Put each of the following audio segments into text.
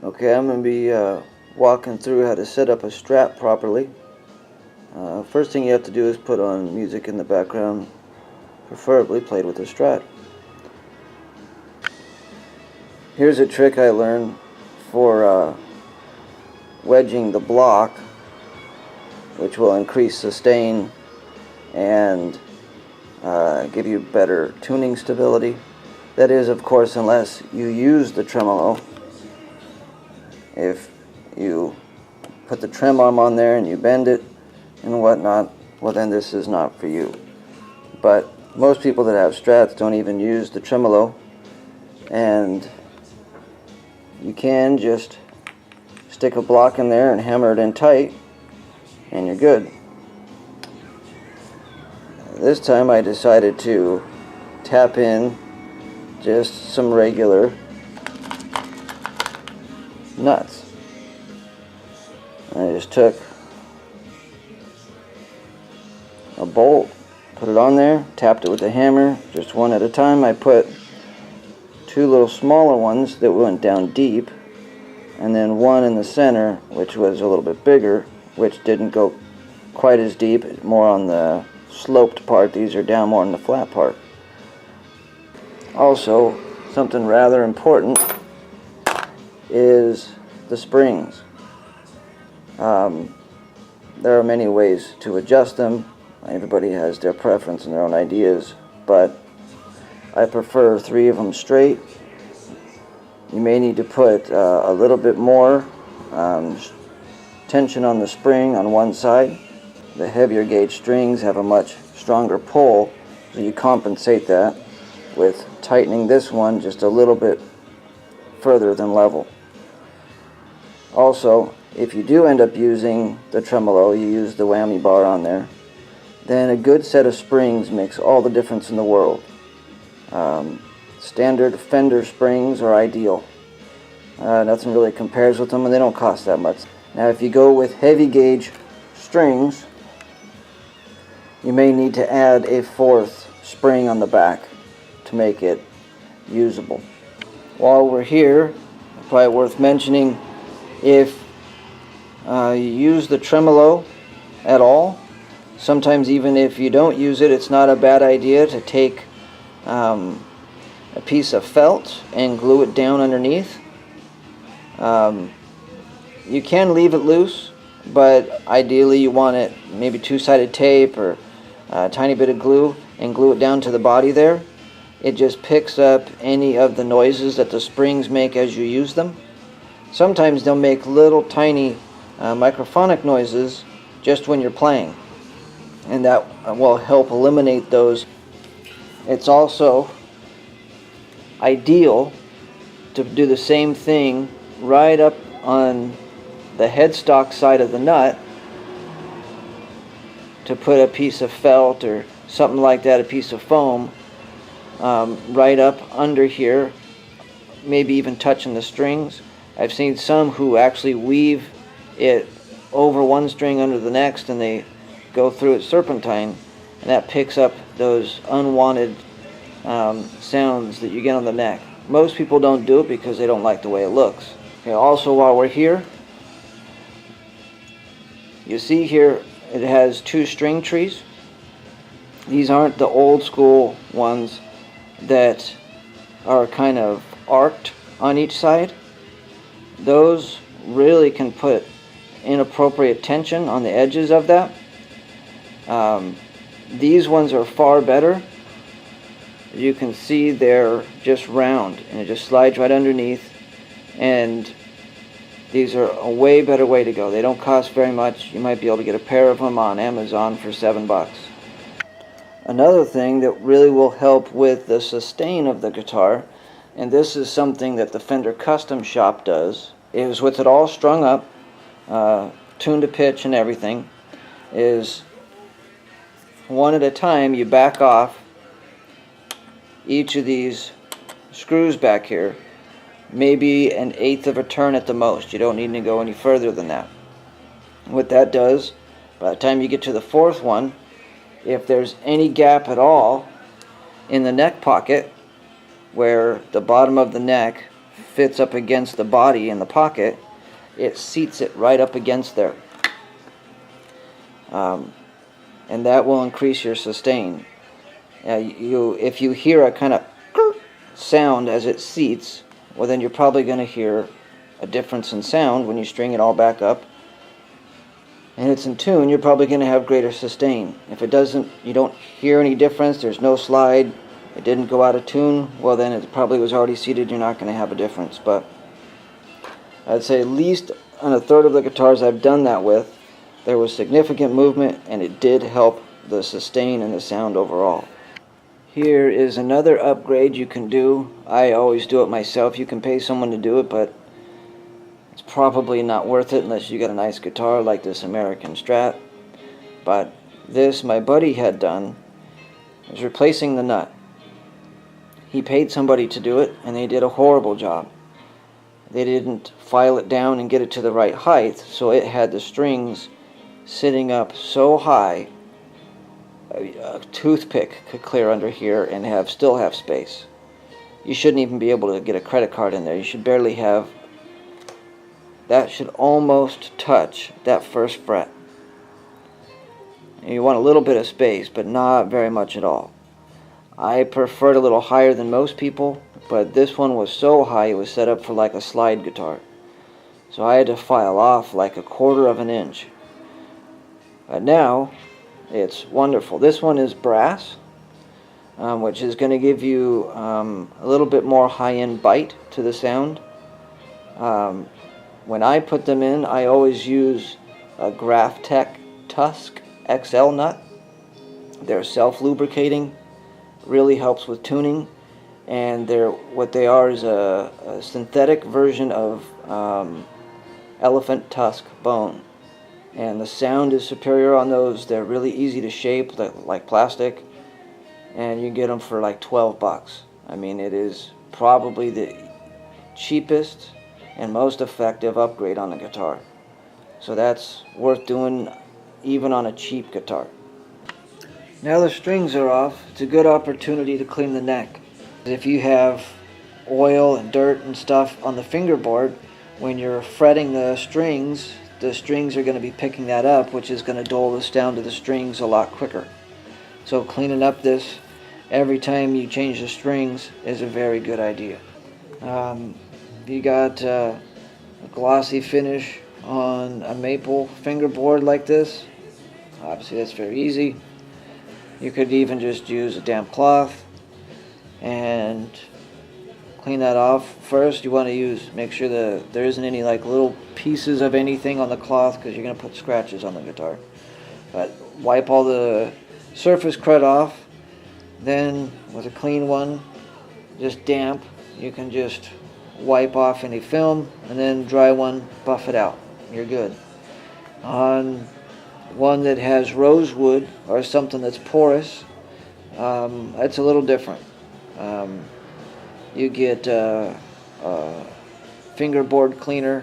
Okay, I'm going to be walking through how to set up a Strat properly. First thing you have to do is put on music in the background, preferably played with a Strat. Here's a trick I learned for wedging the block, which will increase sustain and give you better tuning stability. That is, of course, unless you use the tremolo. If you put the trem arm on there and you bend it and whatnot, well then this is not for you. But most people that have Strats don't even use the tremolo, and you can just stick a block in there and hammer it in tight and you're good. This time I decided to tap in just some regular nuts. I just took a bolt, put it on there, tapped it with a hammer, just one at a time. I put two little smaller ones that went down deep, and then one in the center which was a little bit bigger, which didn't go quite as deep, more on the sloped part. These are down more on the flat part. Also, something rather important is the springs. There are many ways to adjust them. Everybody has their preference and their own ideas, but I prefer 3 of them straight. You may need to put a little bit more tension on the spring on one side. The heavier gauge strings have a much stronger pull, so you compensate that with tightening this one just a little bit further than level. Also, if you do end up using the tremolo, you use the whammy bar on there, then a good set of springs makes all the difference in the world. Standard Fender springs are ideal. Nothing really compares with them, and they don't cost that much. Now if you go with heavy gauge strings, you may need to add a 4th spring on the back to make it usable. While we're here, probably worth mentioning, if you use the tremolo at all, sometimes even if you don't use it, it's not a bad idea to take a piece of felt and glue it down underneath. You can leave it loose, but ideally you want it maybe 2-sided tape or a tiny bit of glue, and glue it down to the body there. It just picks up any of the noises that the springs make as you use them. Sometimes they'll make little tiny microphonic noises just when you're playing, and that will help eliminate those. It's also ideal to do the same thing right up on the headstock side of the nut, to put a piece of felt or something like that, a piece of foam, right up under here, maybe even touching the strings. I've seen some who actually weave it over one string under the next, and they go through it serpentine, and that picks up those unwanted sounds that you get on the neck. Most people don't do it because they don't like the way it looks. Okay, also, while we're here, you see here it has 2 string trees. These aren't the old school ones that are kind of arced on each side. Those really can put inappropriate tension on the edges of that. These ones are far better. You can see they're just round and it just slides right underneath, and these are a way better way to go. They don't cost very much. You might be able to get a pair of them on Amazon for $7. Another thing that really will help with the sustain of the guitar, and this is something that the Fender Custom Shop does, is with it all strung up, tuned to pitch and everything, is one at a time you back off each of these screws back here, maybe 1/8 of a turn at the most. You don't need to go any further than that. What that does, by the time you get to the 4th one, if there's any gap at all in the neck pocket where the bottom of the neck fits up against the body in the pocket, it seats it right up against there. And that will increase your sustain. If you hear a kind of sound as it seats, well, then you're probably going to hear a difference in sound when you string it all back up and it's in tune. You're probably going to have greater sustain. If it doesn't, you don't hear any difference, there's no slide, it didn't go out of tune, well, then it probably was already seated, you're not going to have a difference. But I'd say at least on a third of the guitars I've done that with, there was significant movement and it did help the sustain and the sound overall. Here is another upgrade you can do. I always do it myself. You can pay someone to do it, but it's probably not worth it unless you got a nice guitar like this American Strat. But this my buddy had done is replacing the nut. He paid somebody to do it and they did a horrible job. They didn't file it down and get it to the right height, so it had the strings sitting up so high a toothpick could clear under here and still have space. You shouldn't even be able to get a credit card in there. You should barely have, that should almost touch that first fret. And you want a little bit of space, but not very much at all. I preferred a little higher than most people, but this one was so high it was set up for like a slide guitar. So I had to file off like 1/4 of an inch. Now it's wonderful. This one is brass, which is going to give you a little bit more high-end bite to the sound. When I put them in, I always use a Graphtec Tusk XL nut. They're self-lubricating, really helps with tuning, and what they are is a synthetic version of elephant tusk bone. And the sound is superior on those. They're really easy to shape, like plastic, and you get them for like $12. I mean, it is probably the cheapest and most effective upgrade on the guitar. So that's worth doing even on a cheap guitar. Now the strings are off, it's a good opportunity to clean the neck. If you have oil and dirt and stuff on the fingerboard, when you're fretting the strings are going to be picking that up, which is going to dull this down to the strings a lot quicker. So cleaning up this every time you change the strings is a very good idea. If you got a glossy finish on a maple fingerboard like this, obviously that's very easy. You could even just use a damp cloth and clean that off. First, you want to make sure that there isn't any like little pieces of anything on the cloth, because you're going to put scratches on the guitar. But wipe all the surface crud off. Then with a clean one, just damp, you can just wipe off any film, and then dry one, buff it out. You're good. On one that has rosewood or something that's porous, that's a little different. You get a fingerboard cleaner,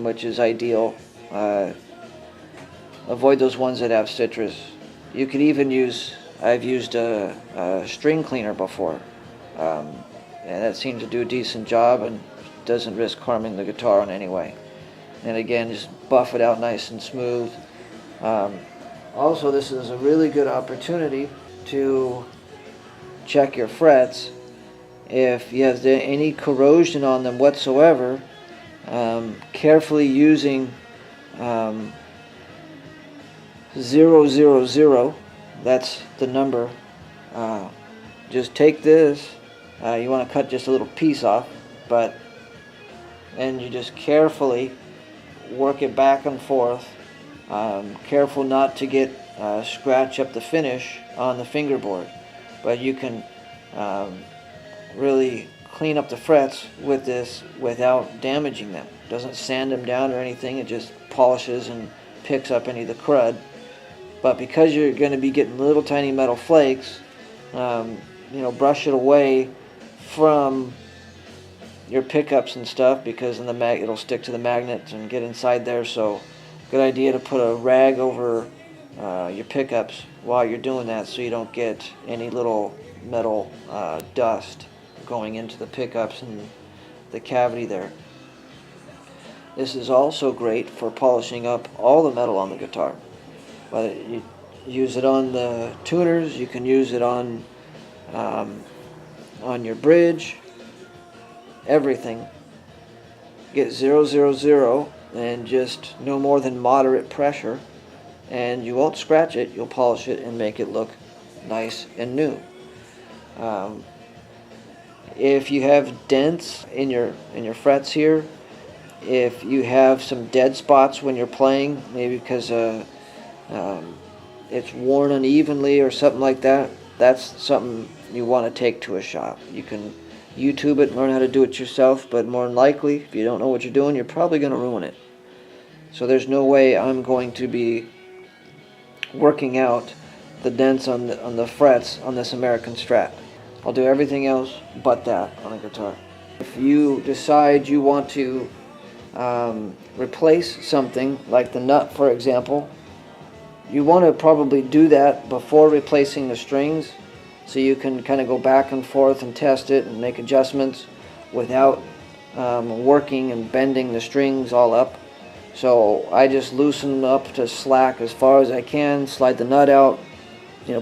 which is ideal. Avoid those ones that have citrus. You could even I've used a string cleaner before, and that seems to do a decent job and doesn't risk harming the guitar in any way. And again, just buff it out nice and smooth. Also, this is a really good opportunity to check your frets. If you have any corrosion on them whatsoever, carefully using 000, that's the number. Just take this, you want to cut just a little piece off, and you just carefully work it back and forth. Careful not to get scratch up the finish on the fingerboard, but you can really clean up the frets with this without damaging them. It doesn't sand them down or anything, it just polishes and picks up any of the crud. But because you're going to be getting little tiny metal flakes, brush it away from your pickups and stuff, because it'll stick to the magnets and get inside there. So good idea to put a rag over your pickups while you're doing that, so you don't get any little metal dust going into the pickups and the cavity there. This is also great for polishing up all the metal on the guitar. Whether you use it on the tuners, you can use it on your bridge, everything. Get 000 and just no more than moderate pressure, and you won't scratch it. You'll polish it and make it look nice and new. If you have dents in your frets here, if you have some dead spots when you're playing, maybe because it's worn unevenly or something like that, that's something you want to take to a shop. You can YouTube it and learn how to do it yourself, but more than likely, if you don't know what you're doing, you're probably going to ruin it. So there's no way I'm going to be working out the dents on the frets on this American Strat. I'll do everything else but that on a guitar. If you decide you want to replace something, like the nut for example, you want to probably do that before replacing the strings, so you can kind of go back and forth and test it and make adjustments without working and bending the strings all up. So I just loosen them up to slack as far as I can, slide the nut out,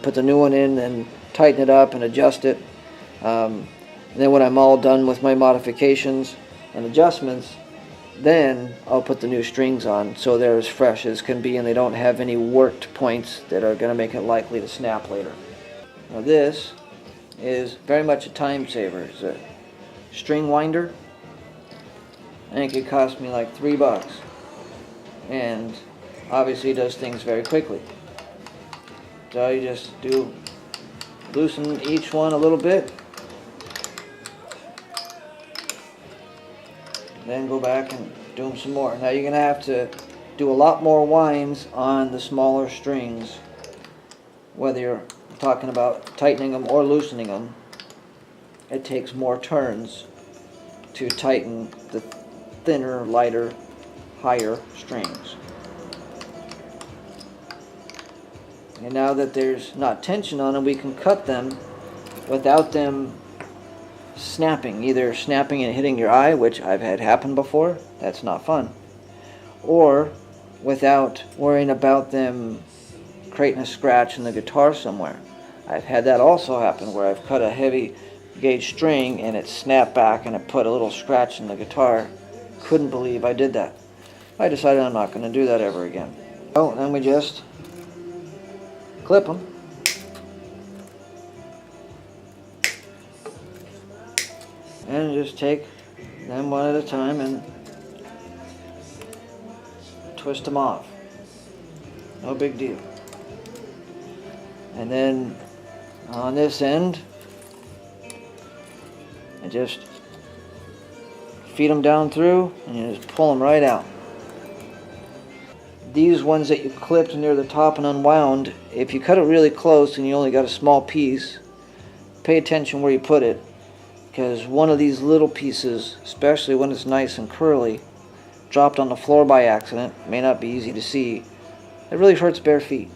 put the new one in and tighten it up and adjust it. And then when I'm all done with my modifications and adjustments, then I'll put the new strings on so they're as fresh as can be and they don't have any worked points that are going to make it likely to snap later. Now this is very much a time saver. It's a string winder. I think it cost me like $3, and obviously does things very quickly. So you just loosen each one a little bit, then go back and do them some more. Now you're going to have to do a lot more winds on the smaller strings, whether you're talking about tightening them or loosening them. It takes more turns to tighten the thinner, lighter, higher strings. And now that there's not tension on them, we can cut them without them snapping, either snapping and hitting your eye, which I've had happen before, that's not fun, or without worrying about them creating a scratch in the guitar somewhere. I've had that also happen where I've cut a heavy gauge string and it snapped back and it put a little scratch in the guitar. Couldn't believe I did that. I decided I'm not going to do that ever again. Oh, then we just clip them. And just take them one at a time and twist them off. No big deal. And then on this end, I just feed them down through and you just pull them right out. These ones that you clipped near the top and unwound, if you cut it really close and you only got a small piece, pay attention where you put it, because one of these little pieces, especially when it's nice and curly, dropped on the floor by accident, may not be easy to see. It really hurts bare feet.